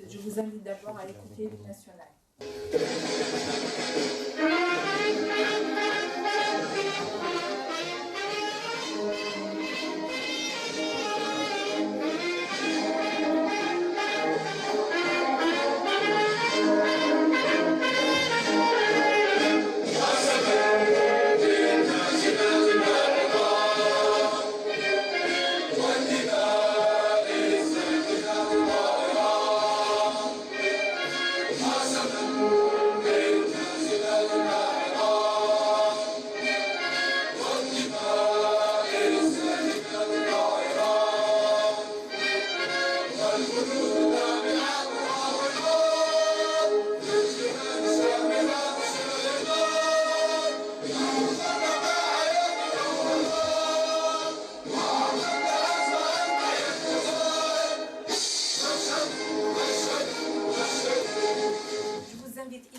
Je vous invite d'abord à écouter l'hymne national.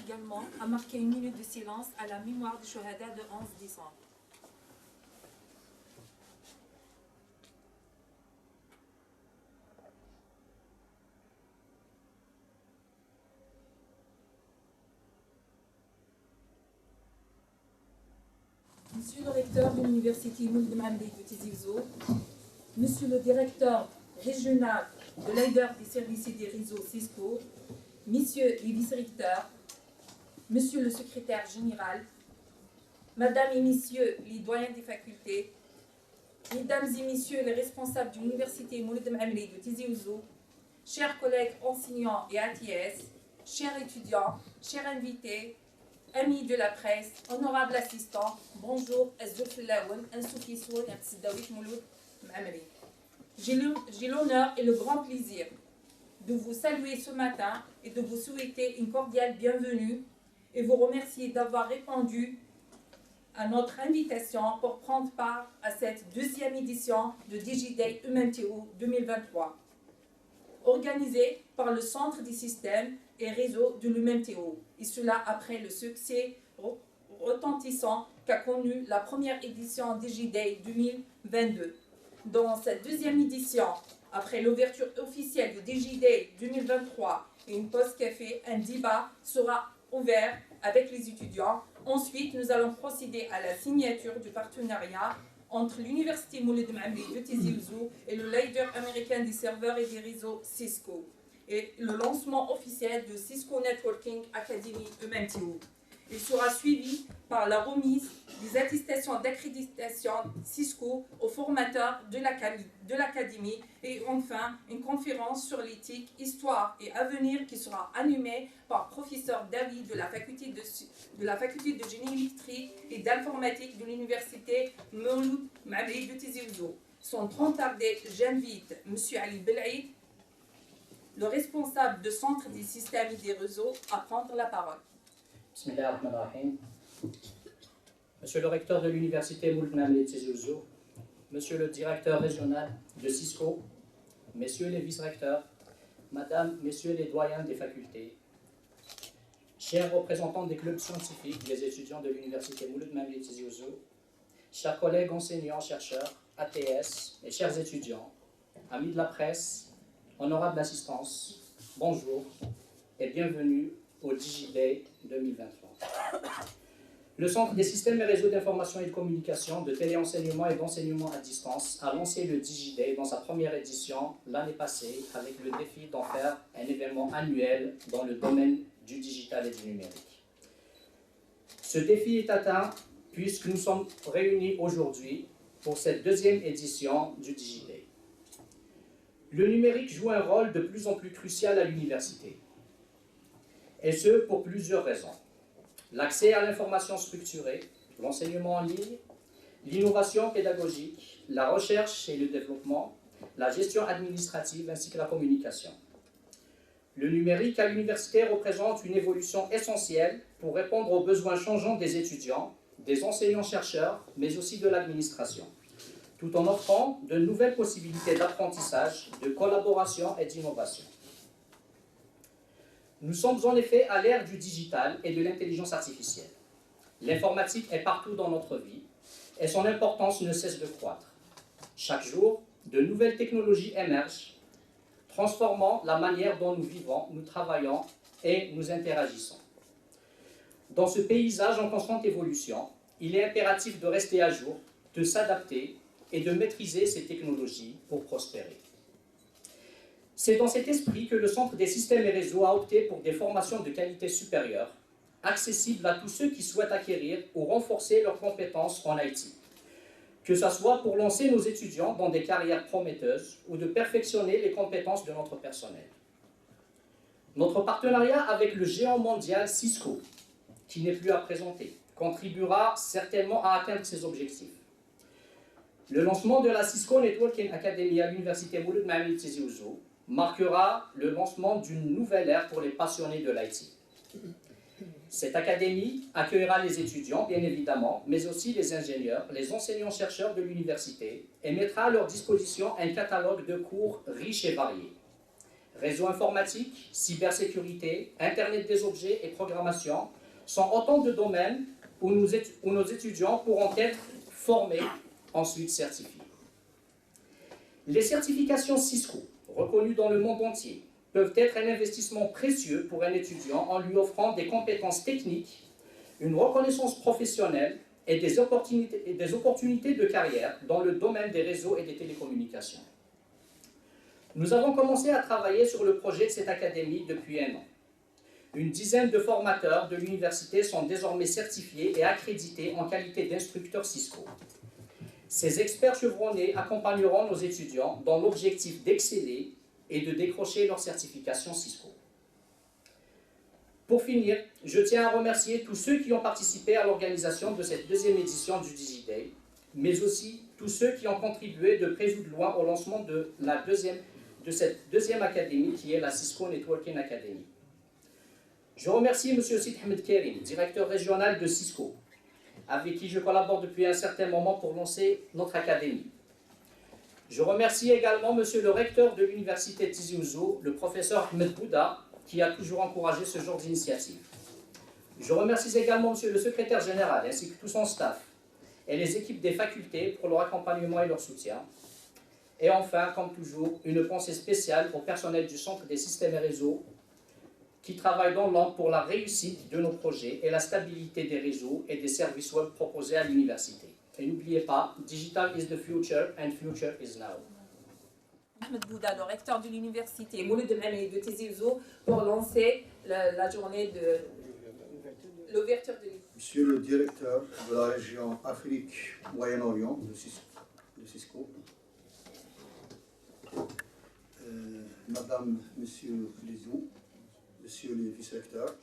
Également à marquer une minute de silence à la mémoire du Shuhada de 11 décembre. Monsieur le recteur de l'université Mouled Mamdi de Tizi Ouzou, monsieur le directeur régional de l'AIDER des services et des réseaux Cisco, messieurs les vice-recteurs, monsieur le secrétaire général, madame et messieurs les doyens des facultés, mesdames et messieurs les responsables de l'université Mouled Mamdi de Tizi Ouzou, chers collègues enseignants et ATS, chers étudiants, chers invités, amis de la presse, honorables assistants, bonjour, j'ai l'honneur et le grand plaisir de vous saluer ce matin et de vous souhaiter une cordiale bienvenue et vous remercier d'avoir répondu à notre invitation pour prendre part à cette deuxième édition de DigiDay UMMTO 2023, organisée par le Centre des systèmes et réseaux de l'UMMTO, et cela après le succès retentissant qu'a connu la première édition DigiDay 2022. Dans cette deuxième édition, après l'ouverture officielle de DigiDay 2023 et une pause café, un débat sera ouvert avec les étudiants. Ensuite, nous allons procéder à la signature du partenariat entre l'université Mouled Mamdi de Tizi Ouzou et le leader américain des serveurs et des réseaux Cisco, et le lancement officiel de Cisco Networking Academy UMMTO. Il sera suivi par la remise des attestations d'accréditation Cisco aux formateurs de l'académie et enfin une conférence sur l'éthique, histoire et avenir qui sera animée par professeur David de la faculté de génie électrique et d'informatique de l'université Mouled Mamdi de Tizi Ouzou. Sans trop tarder, j'invite M. Ali Belaïd, le responsable du Centre des systèmes et des réseaux, à prendre la parole. Bismillahirrahmanirrahim. Monsieur le recteur de l'université Mouled Mamdi de Tizi Ouzou, monsieur le directeur régional de Cisco, messieurs les vice-recteurs, madame, messieurs les doyens des facultés, chers représentants des clubs scientifiques, des étudiants de l'université Mouled Mamdi de Tizi Ouzou, chers collègues enseignants, chercheurs, ATS et chers étudiants, amis de la presse, honorable assistance, bonjour et bienvenue au DigiDay 2023. Le Centre des systèmes et réseaux d'information et de communication, de téléenseignement et d'enseignement à distance a lancé le DigiDay dans sa première édition l'année passée avec le défi d'en faire un événement annuel dans le domaine du digital et du numérique. Ce défi est atteint puisque nous sommes réunis aujourd'hui pour cette deuxième édition du DigiDay. Le numérique joue un rôle de plus en plus crucial à l'université. Et ce, pour plusieurs raisons. L'accès à l'information structurée, l'enseignement en ligne, l'innovation pédagogique, la recherche et le développement, la gestion administrative ainsi que la communication. Le numérique à l'université représente une évolution essentielle pour répondre aux besoins changeants des étudiants, des enseignants-chercheurs, mais aussi de l'administration, tout en offrant de nouvelles possibilités d'apprentissage, de collaboration et d'innovation. Nous sommes en effet à l'ère du digital et de l'intelligence artificielle. L'informatique est partout dans notre vie et son importance ne cesse de croître. Chaque jour, de nouvelles technologies émergent, transformant la manière dont nous vivons, nous travaillons et nous interagissons. Dans ce paysage en constante évolution, il est impératif de rester à jour, de s'adapter et de maîtriser ces technologies pour prospérer. C'est dans cet esprit que le Centre des systèmes et réseaux a opté pour des formations de qualité supérieure, accessibles à tous ceux qui souhaitent acquérir ou renforcer leurs compétences en IT. Que ce soit pour lancer nos étudiants dans des carrières prometteuses ou de perfectionner les compétences de notre personnel. Notre partenariat avec le géant mondial Cisco, qui n'est plus à présenter, contribuera certainement à atteindre ces objectifs. Le lancement de la Cisco Networking Academy à l'Université Mouloud Maamel Tizi Ouzou marquera le lancement d'une nouvelle ère pour les passionnés de l'IT. Cette académie accueillera les étudiants, bien évidemment, mais aussi les ingénieurs, les enseignants-chercheurs de l'université et mettra à leur disposition un catalogue de cours riche et variés. Réseau informatique, cybersécurité, Internet des objets et programmation sont autant de domaines où nos étudiants pourront être formés, ensuite certifiés. Les certifications Cisco, reconnues dans le monde entier, peuvent être un investissement précieux pour un étudiant en lui offrant des compétences techniques, une reconnaissance professionnelle et des opportunités de carrière dans le domaine des réseaux et des télécommunications. Nous avons commencé à travailler sur le projet de cette académie depuis 1 an. Une dizaine de formateurs de l'université sont désormais certifiés et accrédités en qualité d'instructeurs Cisco. Ces experts chevronnés accompagneront nos étudiants dans l'objectif d'exceller et de décrocher leur certification Cisco. Pour finir, je tiens à remercier tous ceux qui ont participé à l'organisation de cette 2e édition du DigiDay, mais aussi tous ceux qui ont contribué de près ou de loin au lancement de cette 2e académie qui est la Cisco Networking Academy. Je remercie M. Sid Ahmed Karim, directeur régional de Cisco, avec qui je collabore depuis un certain moment pour lancer notre académie. Je remercie également M. le recteur de l'université Tizi Ouzou, le professeur Ahmed Bouda, qui a toujours encouragé ce genre d'initiative. Je remercie également M. le secrétaire général ainsi que tout son staff et les équipes des facultés pour leur accompagnement et leur soutien. Et enfin, comme toujours, une pensée spéciale au personnel du Centre des systèmes et réseaux qui travaille dans l'ombre pour la réussite de nos projets et la stabilité des réseaux et des services web proposés à l'université. Et n'oubliez pas, Digital is the future and future is now. Ahmed Bouda, le recteur de l'université Mouloud Maamel de Tizi Ouzou, pour lancer la journée de l'ouverture de l'université. Monsieur le directeur de la région Afrique-Moyen-Orient de Cisco, Madame, Monsieur Lizou, Monsieur le vice-recteur,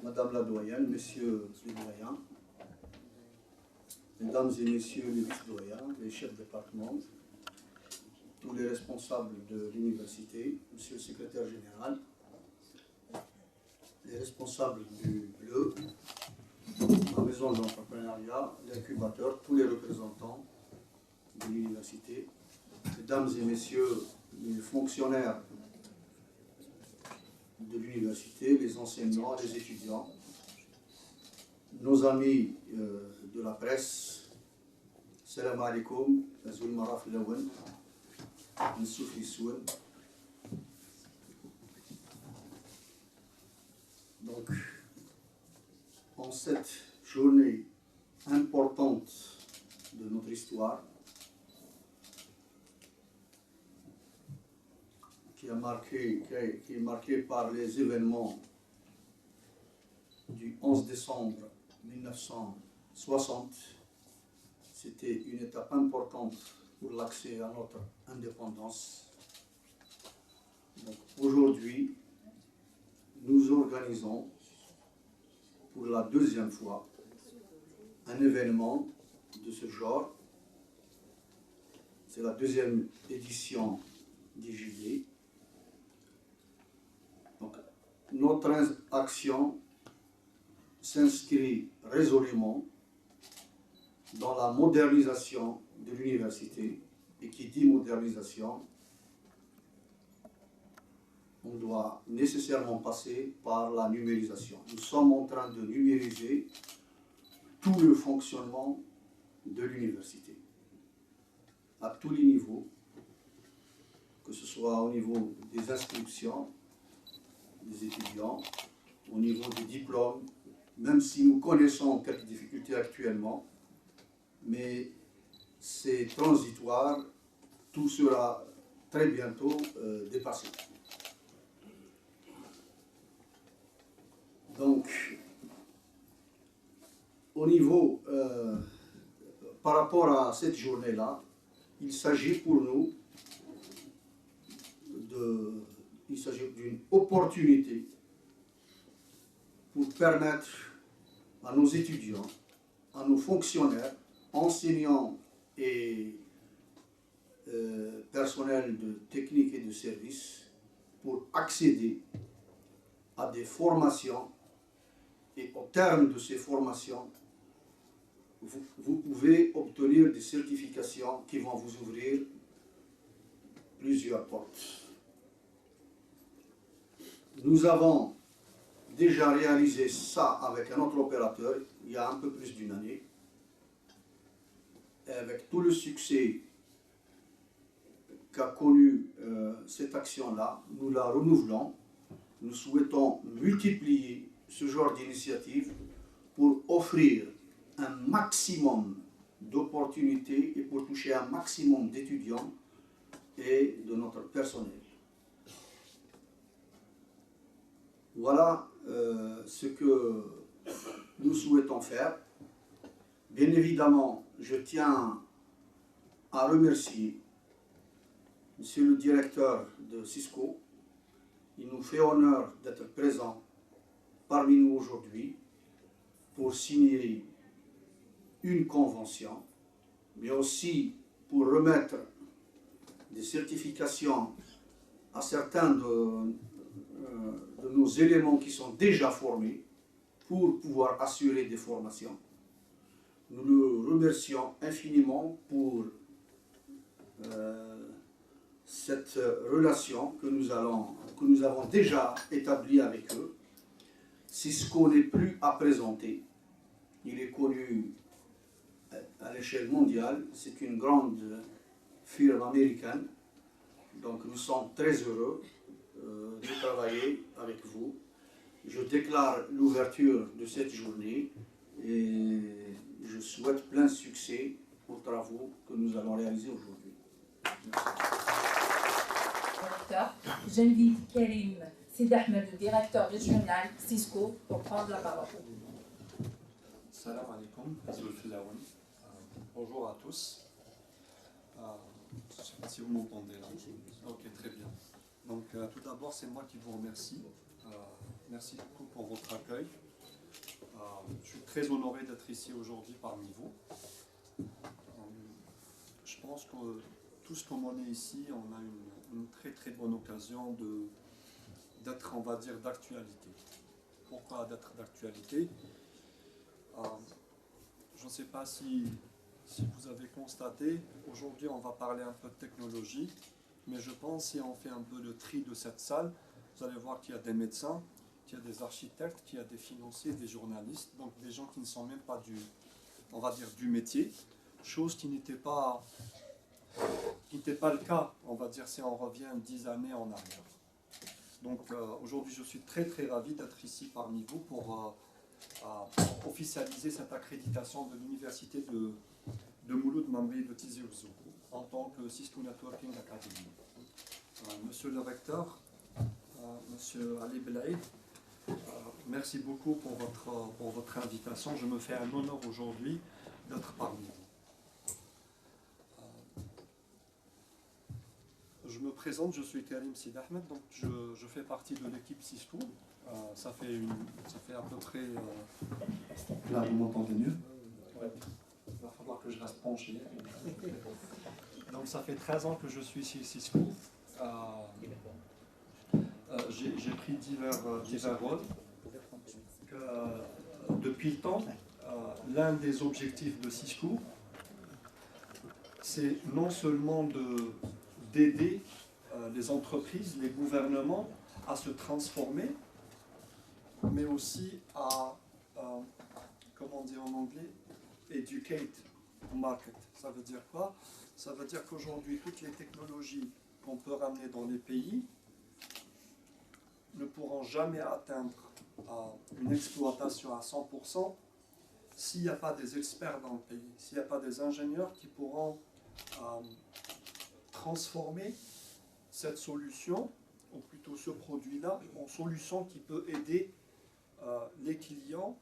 Madame la doyenne, Monsieur le doyen, Mesdames et Messieurs les vice-doyens, les chefs de département, tous les responsables de l'université, Monsieur le secrétaire général, les responsables du BLE, la maison d'entrepreneuriat, l'incubateur, tous les représentants de l'université, Mesdames et Messieurs les fonctionnaires de l'université, les enseignants, les étudiants, nos amis de la presse, salam alaikum, Azul Maraf Lawan, Soufi Souen. Donc, en cette journée importante de notre histoire, qui est marquée par les événements du 11 décembre 1960, c'était une étape importante pour l'accès à notre indépendance. Donc aujourd'hui, nous organisons pour la 2e fois un événement de ce genre. C'est la 2e édition DigiDay. Donc, notre action s'inscrit résolument dans la modernisation de l'université. Et qui dit modernisation, on doit nécessairement passer par la numérisation. Nous sommes en train de numériser tout le fonctionnement de l'université, à tous les niveaux, que ce soit au niveau des inscriptions des étudiants, au niveau des diplômes, même si nous connaissons quelques difficultés actuellement, mais c'est transitoire, tout sera très bientôt dépassé. Donc, au niveau, par rapport à cette journée-là, il s'agit pour nous d'une opportunité pour permettre à nos étudiants, à nos fonctionnaires, enseignants et personnel de technique et de service pour accéder à des formations, et au terme de ces formations, vous pouvez obtenir des certifications qui vont vous ouvrir plusieurs portes. Nous avons déjà réalisé ça avec un autre opérateur il y a un peu plus d'une année. Et avec tout le succès qu'a connu cette action-là, nous la renouvelons. Nous souhaitons multiplier ce genre d'initiative pour offrir un maximum d'opportunités et pour toucher un maximum d'étudiants et de notre personnel. Voilà ce que nous souhaitons faire. Bien évidemment, je tiens à remercier Monsieur le directeur de Cisco. Il nous fait honneur d'être présent parmi nous aujourd'hui pour signer une convention, mais aussi pour remettre des certifications à certains de nos éléments qui sont déjà formés pour pouvoir assurer des formations. Nous le remercions infiniment pour cette relation que nous avons déjà établie avec eux. Cisco n'est plus à présenter. Il est connu à l'échelle mondiale. C'est une grande firme américaine. Donc nous sommes très heureux de travailler avec vous. Je déclare l'ouverture de cette journée et je souhaite plein succès aux travaux que nous allons réaliser aujourd'hui. J'invite Karim Sidi Ahmed, le directeur régional Cisco, pour prendre la parole. Salam alaikum. Bonjour à tous. Je ne sais pas si vous m'entendez là. Ok, très bien. Donc tout d'abord, c'est moi qui vous remercie. Merci beaucoup pour votre accueil. Je suis très honoré d'être ici aujourd'hui parmi vous. Je pense que tous comme on est ici, on a une très très bonne occasion d'être, on va dire, d'actualité. Pourquoi d'être d'actualité? Je ne sais pas si vous avez constaté, aujourd'hui on va parler un peu de technologie, mais je pense si on fait un peu le tri de cette salle, vous allez voir qu'il y a des médecins, qu'il y a des architectes, qu'il y a des financiers, des journalistes, donc des gens qui ne sont même pas on va dire, du métier, chose qui n'était pas le cas, on va dire, si on revient 10 années en arrière. Donc aujourd'hui, je suis très très ravi d'être ici parmi vous pour officialiser cette accréditation de l'université de Mouloud Mamri de Tizi Ouzou en tant que Cisco Networking Academy. Monsieur le recteur, Monsieur Ali Belaïd, merci beaucoup pour votre invitation. Je me fais un honneur aujourd'hui d'être parmi vous. Je me présente, je suis Karim Sidi Ahmed, donc je fais partie de l'équipe Cisco. Ça fait à peu près... Là, vous m'entendez mieux? Ouais. Il va falloir que je reste penché. Donc ça fait 13 ans que je suis chez Cisco. J'ai pris divers rôles. Depuis le temps, l'un des objectifs de Cisco, c'est non seulement d'aider les entreprises, les gouvernements à se transformer, mais aussi à, comment dire en anglais, educate market. Ça veut dire quoi? Ça veut dire qu'aujourd'hui, toutes les technologies qu'on peut ramener dans les pays ne pourront jamais atteindre une exploitation à 100% s'il n'y a pas des experts dans le pays, s'il n'y a pas des ingénieurs qui pourront transformer cette solution, ou plutôt ce produit-là, en solution qui peut aider les clients,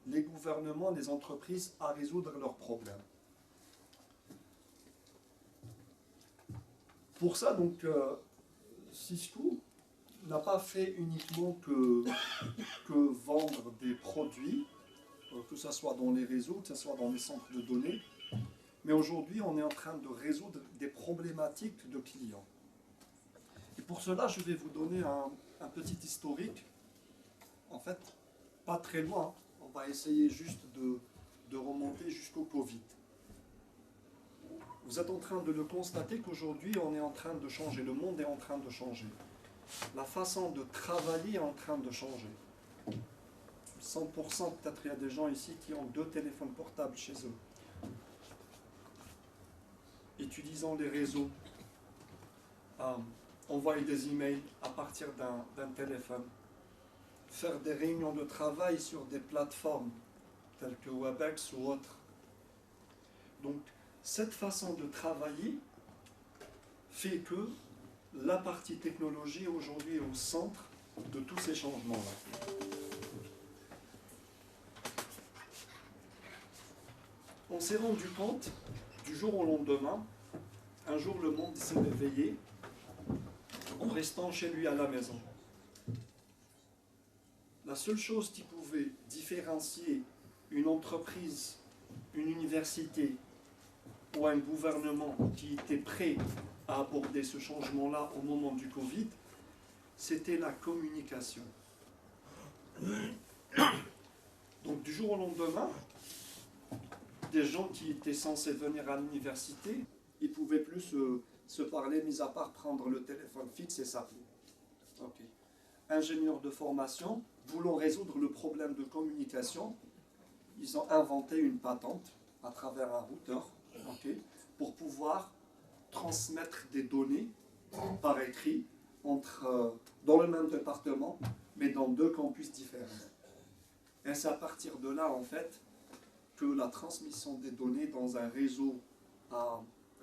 les gouvernements, les entreprises à résoudre leurs problèmes. Pour ça, donc, Cisco n'a pas fait uniquement que vendre des produits, que ce soit dans les réseaux, que ce soit dans les centres de données, mais aujourd'hui, on est en train de résoudre des problématiques de clients. Et pour cela, je vais vous donner un petit historique, en fait, pas très loin. On va essayer juste de remonter jusqu'au Covid. Vous êtes en train de le constater qu'aujourd'hui, on est en train de changer, le monde est en train de changer. La façon de travailler est en train de changer. 100%, peut-être il y a des gens ici qui ont 2 téléphones portables chez eux. Utilisant les réseaux, envoyer des emails à partir d'un téléphone, faire des réunions de travail sur des plateformes telles que Webex ou autres. Donc, cette façon de travailler fait que la partie technologie aujourd'hui est au centre de tous ces changements-là. On s'est rendu compte, du jour au lendemain, un jour le monde s'est réveillé en restant chez lui à la maison. La seule chose qui pouvait différencier une entreprise, une université ou un gouvernement qui était prêt à aborder ce changement-là au moment du Covid, c'était la communication. Donc du jour au lendemain, des gens qui étaient censés venir à l'université, ils ne pouvaient plus se parler, mis à part prendre le téléphone fixe et s'appeler. Okay. Ingénieurs de formation, voulant résoudre le problème de communication, ils ont inventé une patente à travers un routeur, pour pouvoir transmettre des données par écrit dans le même département, mais dans 2 campus différents. Et c'est à partir de là, en fait, que la transmission des données dans un réseau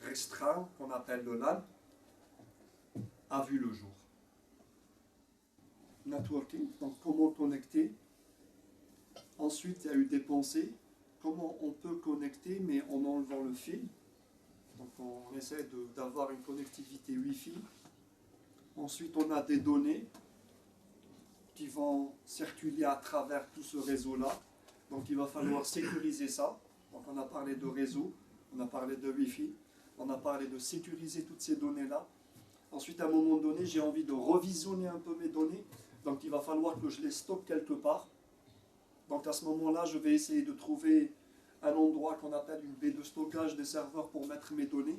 restreint, qu'on appelle le LAN, a vu le jour. Networking, donc comment connecter. Ensuite, il y a eu des pensées, comment on peut connecter, mais en enlevant le fil. Donc on essaie d'avoir une connectivité Wi-Fi. Ensuite, on a des données qui vont circuler à travers tout ce réseau-là. Donc il va falloir sécuriser ça. Donc on a parlé de réseau, on a parlé de Wi-Fi, on a parlé de sécuriser toutes ces données-là. Ensuite, à un moment donné, j'ai envie de revisionner un peu mes données. Donc il va falloir que je les stocke quelque part. Donc à ce moment-là, je vais essayer de trouver un endroit qu'on appelle une baie de stockage des serveurs pour mettre mes données.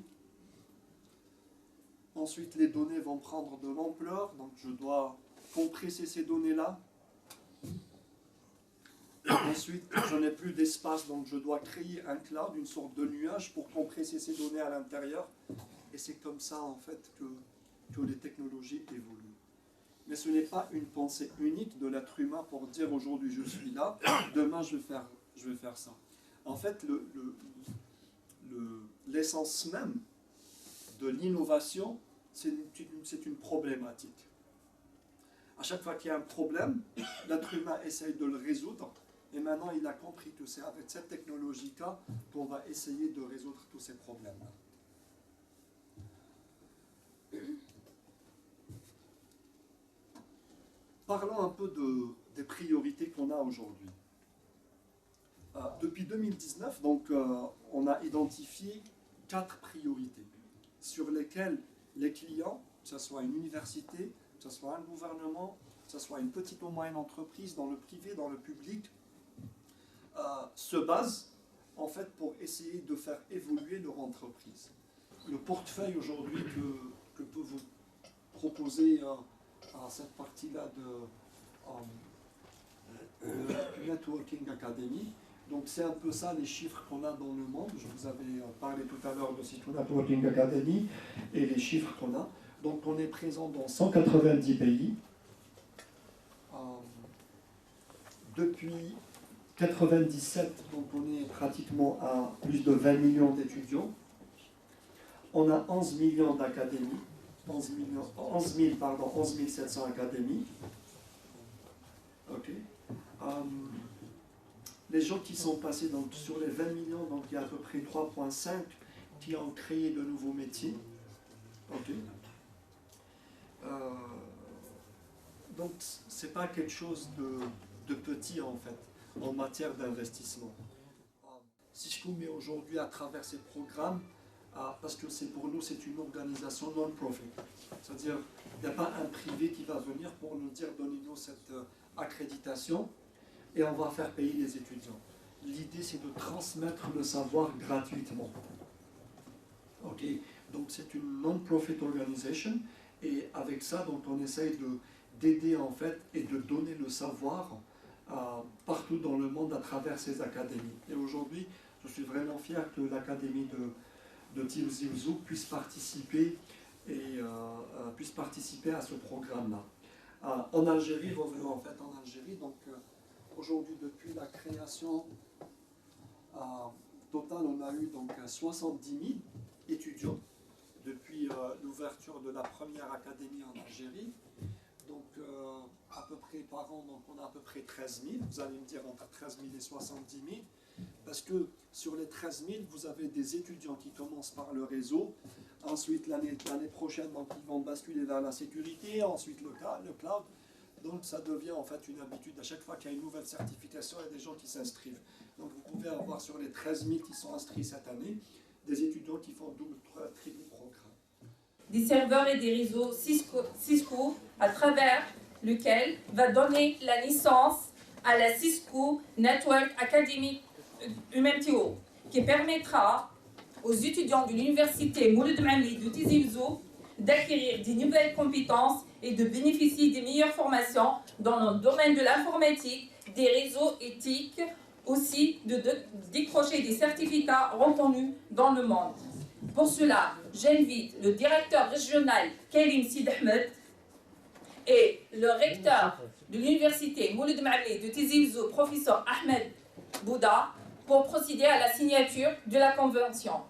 Ensuite, les données vont prendre de l'ampleur, donc je dois compresser ces données-là. Ensuite, je n'ai plus d'espace, donc je dois créer un cloud, une sorte de nuage pour compresser ces données à l'intérieur. Et c'est comme ça, en fait, que les technologies évoluent. Mais ce n'est pas une pensée unique de l'être humain pour dire aujourd'hui je suis là, demain je vais faire ça. En fait, l'essence même de l'innovation, c'est une problématique. À chaque fois qu'il y a un problème, l'être humain essaye de le résoudre. Et maintenant, il a compris que c'est avec cette technologie-là qu'on va essayer de résoudre tous ces problèmes-là. Parlons un peu des priorités qu'on a aujourd'hui. Depuis 2019, donc, on a identifié 4 priorités sur lesquelles les clients, que ce soit une université, que ce soit un gouvernement, que ce soit une petite ou moyenne entreprise, dans le privé, dans le public, se basent en fait pour essayer de faire évoluer leur entreprise. Le portefeuille aujourd'hui que peut vous proposer à cette partie-là de Networking Academy. Donc c'est un peu ça les chiffres qu'on a dans le monde. Je vous avais parlé tout à l'heure de Cisco Networking Academy et les chiffres qu'on a. Donc on est présent dans 190 pays. Depuis 1997, donc on est pratiquement à plus de 20 millions d'étudiants. On a 11 millions d'académies, 11 700 académies. Okay. Les gens qui sont passés donc, sur les 20 millions, donc il y a à peu près 3,5 qui ont créé de nouveaux métiers. Okay. Donc ce n'est pas quelque chose de petit en fait, en matière d'investissement. Cisco met aujourd'hui à travers ces programmes, parce que pour nous c'est une organisation non-profit, c'est-à-dire il n'y a pas un privé qui va venir pour nous dire donnez-nous cette accréditation et on va faire payer les étudiants. L'idée c'est de transmettre le savoir gratuitement. Ok, donc c'est une non-profit organisation et avec ça donc on essaye d'aider en fait et de donner le savoir partout dans le monde à travers ces académies. Et aujourd'hui, je suis vraiment fier que l'académie de Tizi Ouzou puisse participer à ce programme-là. En Algérie, revenons en fait en Algérie, donc aujourd'hui depuis la création totale, on a eu donc 70 000 étudiants depuis l'ouverture de la première académie en Algérie. Donc à peu près par an, donc on a à peu près 13 000, vous allez me dire entre 13 000 et 70 000, parce que sur les 13 000, vous avez des étudiants qui commencent par le réseau, ensuite l'année prochaine, donc, ils vont basculer vers la sécurité, ensuite le cloud, donc ça devient en fait une habitude, à chaque fois qu'il y a une nouvelle certification, il y a des gens qui s'inscrivent. Donc vous pouvez avoir sur les 13 000 qui sont inscrits cette année, des étudiants qui font double, triple programme. Des serveurs et des réseaux Cisco à travers lequel va donner la licence à la Cisco Network Academy UMTO, qui permettra aux étudiants de l'université Mouloud Mamli de Tizi Ouzou d'acquérir des nouvelles compétences et de bénéficier des meilleures formations dans le domaine de l'informatique, des réseaux éthiques, aussi de décrocher des certificats reconnus dans le monde. Pour cela, j'invite le directeur régional Karim Sid Ahmed et le recteur de l'université Mouloud Mamli de Tizi Ouzou, professeur Ahmed Bouda, pour procéder à la signature de la convention.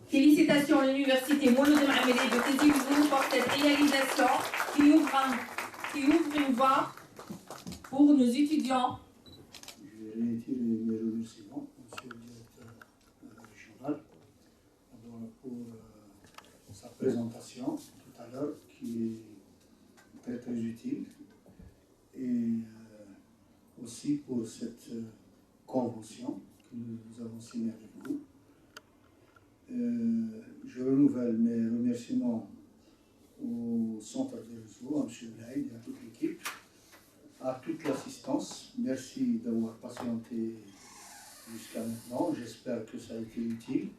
Félicitations à l'université Mouloud Mamli de Tizi Ouzou pour cette réalisation qui ouvre une voie pour nos étudiants. Je vais réitérer mes remerciements, monsieur le directeur régional, pour sa présentation tout à l'heure, qui est très très utile, et aussi pour cette convention que nous avons signée avec vous. Je renouvelle mes remerciements au centre de réseau, à M. Blaïd et à toute l'équipe, à toute l'assistance. Merci d'avoir patienté jusqu'à maintenant. J'espère que ça a été utile.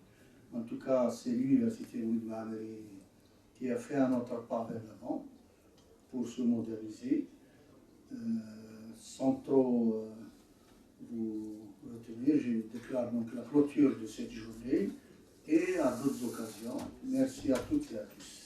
En tout cas, c'est l'université Mouloud Mamli qui a fait un autre pas vers l'avant pour se moderniser. Sans trop vous retenir, je déclare donc la clôture de cette journée et à d'autres occasions. Merci à toutes et à tous.